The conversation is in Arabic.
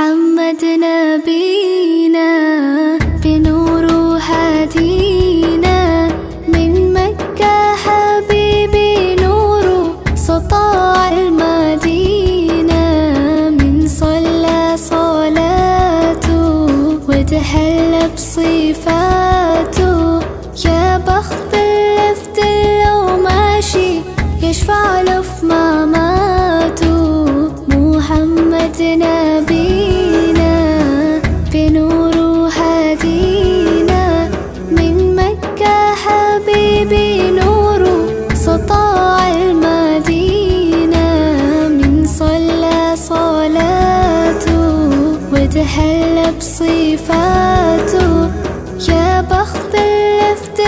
محمد نبينا بنور هدينا من مكة حبيبي نور سطاع المدينة من صلى صلاته وتحلى بصفاته يا بخت اللفت لو ماشي يشفع له في مماته محمد نبينا بنور هدينا من مكة حبيبي نور سطاع المدينة من صلى صلاته وتحلى بصفاته يا بخت اللفت